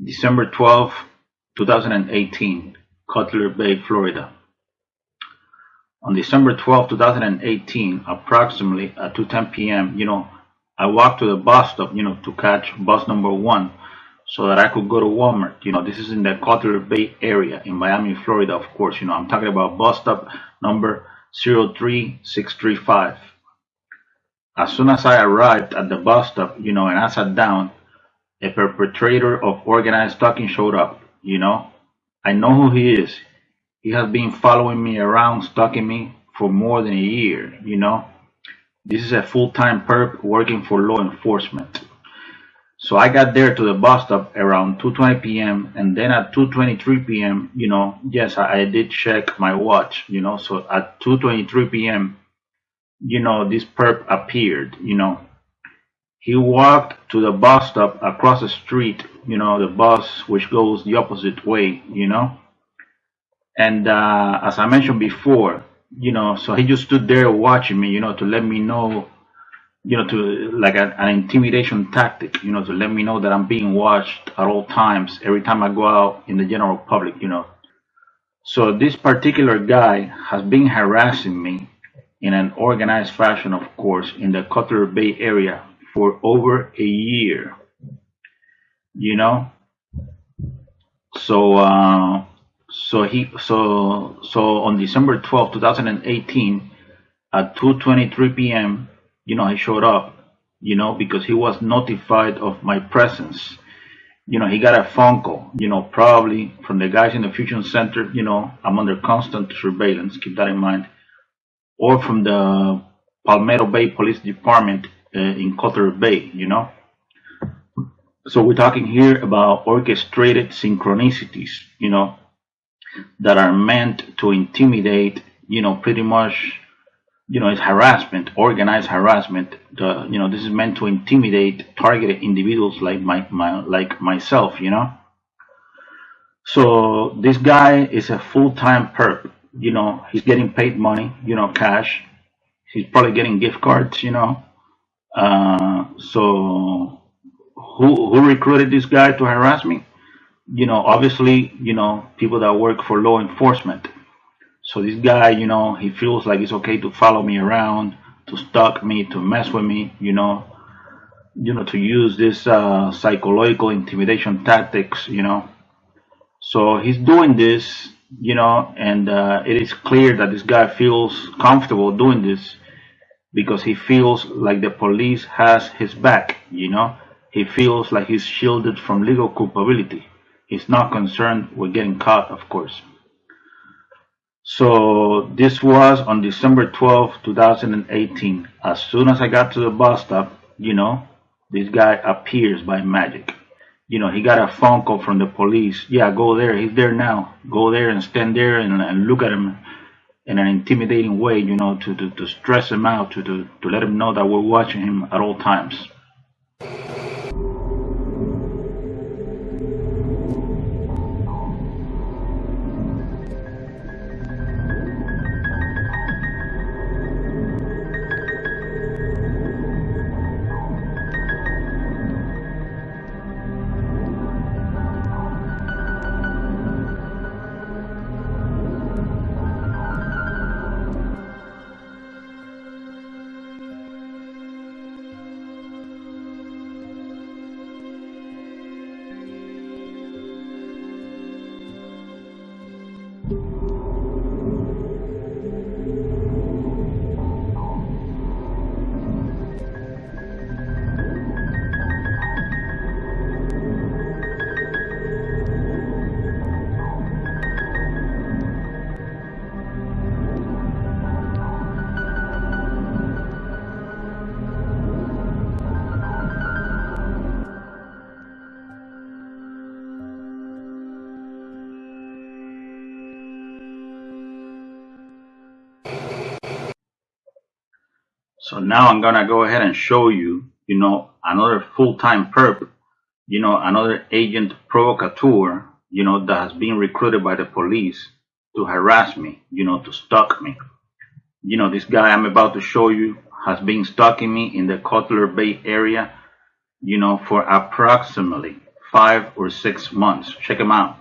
December 12, 2018, Cutler Bay, Florida. On December 12, 2018, approximately at 2:10 p.m., I walked to the bus stop, to catch bus number one so that I could go to Walmart. This is in the Cutler Bay area in Miami, Florida, of course. I'm talking about bus stop number 03635. As soon as I arrived at the bus stop, and I sat down, a perpetrator of organized stalking showed up. I know who he is. He has been following me around, stalking me for more than a year. This is a full-time perp working for law enforcement. So I got there to the bus stop around 2:20 p.m. and then at 2:23 p.m., yes, I did check my watch. So at 2:23 p.m., this perp appeared. He walked to the bus stop across the street, the bus which goes the opposite way. And as I mentioned before, so he just stood there watching me, to let me know, to like an intimidation tactic, to let me know that I'm being watched at all times, every time I go out in the general public. So this particular guy has been harassing me in an organized fashion, of course, in the Cutler Bay area for over a year, you know. So, so on December 12, 2018, at 2:23 p.m., he showed up, because he was notified of my presence. He got a phone call, probably from the guys in the Fusion Center. I'm under constant surveillance. Keep that in mind. Or from the Palmetto Bay Police Department in Cutler Bay. So we're talking here about orchestrated synchronicities, that are meant to intimidate, pretty much, it's harassment, organized harassment. This is meant to intimidate targeted individuals like like myself. So this guy is a full-time perp. He's getting paid money, cash. He's probably getting gift cards. So who recruited this guy to harass me? Obviously, people that work for law enforcement. So this guy, he feels like it's okay to follow me around, to stalk me, to mess with me, to use this psychological intimidation tactics. So he's doing this, and it is clear that this guy feels comfortable doing this because he feels like the police has his back. He feels like he's shielded from legal culpability. He's not concerned with getting caught, of course. So this was on December 12, 2018. As soon as I got to the bus stop, this guy appears by magic. He got a phone call from the police. Yeah, go there. He's there now. Go there and stand there and look at him in an intimidating way, to stress him out, to let him know that we're watching him at all times. So now I'm gonna go ahead and show you, another full-time perp, another agent provocateur, that has been recruited by the police to harass me, to stalk me. This guy I'm about to show you has been stalking me in the Cutler Bay area, for approximately 5 or 6 months. Check him out.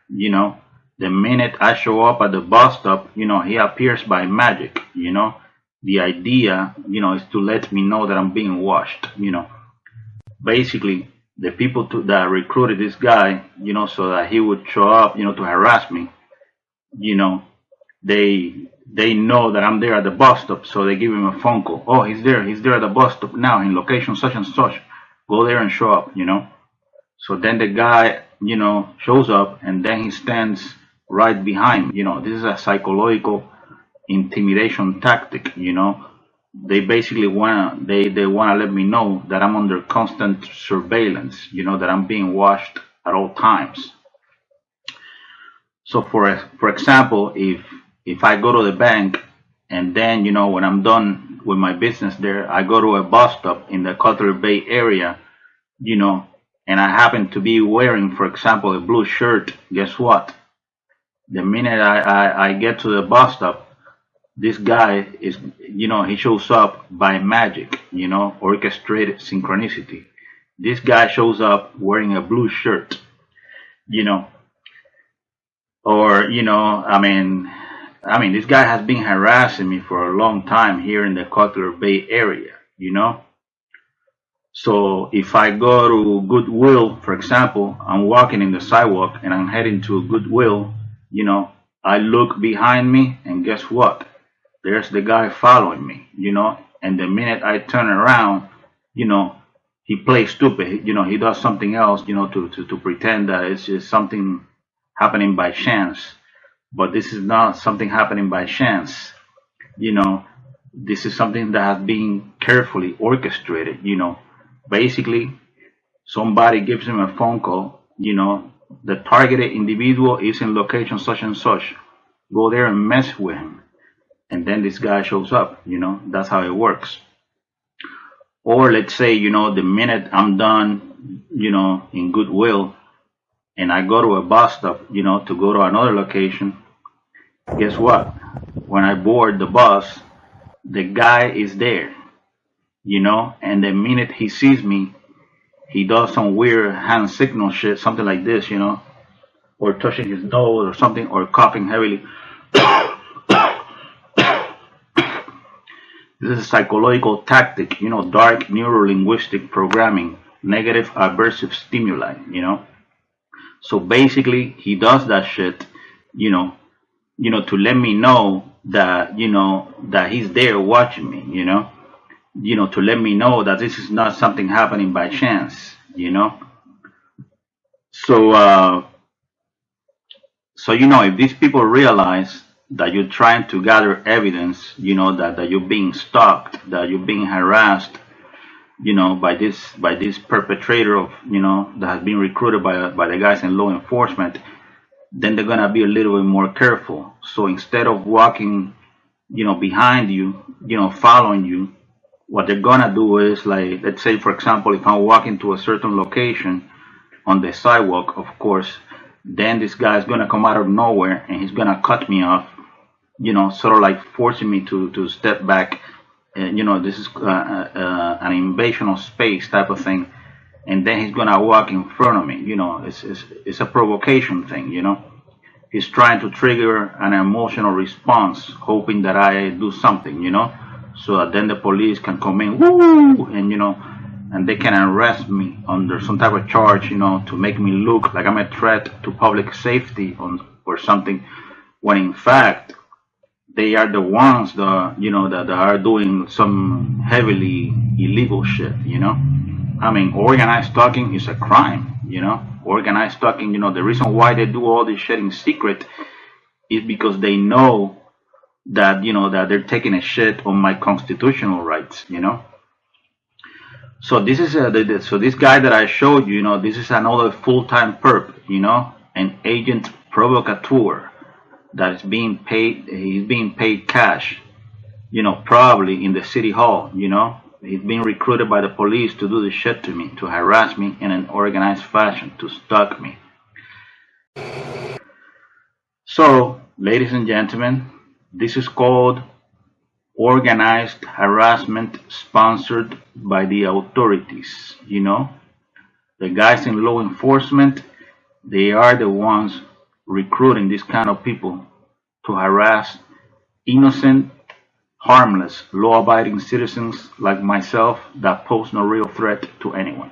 You know, the minute I show up at the bus stop, he appears by magic. The idea, is to let me know that I'm being watched. Basically, the people that recruited this guy, so that he would show up, to harass me, you know, they know that I'm there at the bus stop, so they give him a phone call. Oh, he's there at the bus stop now in location such and such. Go there and show up. So then the guy, shows up and then he stands right behind me. This is a psychological intimidation tactic. They basically they wanna let me know that I'm under constant surveillance, that I'm being watched at all times. So for example, if I go to the bank and then when I'm done with my business there, I go to a bus stop in the Cutler Bay area, and I happen to be wearing, for example, a blue shirt. Guess what? The minute I get to the bus stop, this guy is, he shows up by magic, orchestrated synchronicity. This guy shows up wearing a blue shirt, you know, or, this guy has been harassing me for a long time here in the Cutler Bay area. So if I go to Goodwill, for example, I'm walking in the sidewalk and I'm heading to Goodwill, I look behind me and guess what? There's the guy following me, and the minute I turn around, he plays stupid. He does something else, to pretend that it's just something happening by chance. But this is not something happening by chance. This is something that has been carefully orchestrated. Basically, somebody gives him a phone call, the targeted individual is in location such and such. Go there and mess with him. And then this guy shows up, that's how it works. Or let's say, the minute I'm done, in Goodwill, and I go to a bus stop, to go to another location, guess what? When I board the bus, the guy is there, and the minute he sees me, he does some weird hand signal shit, something like this, or touching his nose or something, or coughing heavily. This is a psychological tactic, dark neuro-linguistic programming, negative aversive stimuli, So basically, he does that shit, to let me know that, that he's there watching me, to let me know that this is not something happening by chance, So, if these people realize that you're trying to gather evidence, that you're being stalked, that you're being harassed, by this perpetrator of, that has been recruited by the guys in law enforcement, then they're gonna be a little bit more careful. So instead of walking, behind you, following you, what they're gonna do is, like, let's say, for example, if I'm walking to a certain location on the sidewalk, of course, then this guy's gonna come out of nowhere and he's gonna cut me off, sort of like forcing me to step back. This is an invasion of space type of thing, and then he's gonna walk in front of me. It's a provocation thing. He's trying to trigger an emotional response, hoping that I do something. So that then the police can come in, woo, and they can arrest me under some type of charge, to make me look like I'm a threat to public safety or something, when in fact they are the ones that are doing some heavily illegal shit. Organized stalking is a crime. Organized stalking. The reason why they do all this shit in secret is because they know that that they're taking a shit on my constitutional rights. So this is so this guy that I showed you. This is another full-time perp. An agent provocateur that is being paid. He's being paid cash. Probably in the city hall. He's being recruited by the police to do this shit to me, to harass me in an organized fashion, to stalk me. So, ladies and gentlemen, this is called organized harassment sponsored by the authorities. The guys in law enforcement, they are the ones recruiting these kind of people to harass innocent, harmless, law abiding citizens like myself that pose no real threat to anyone.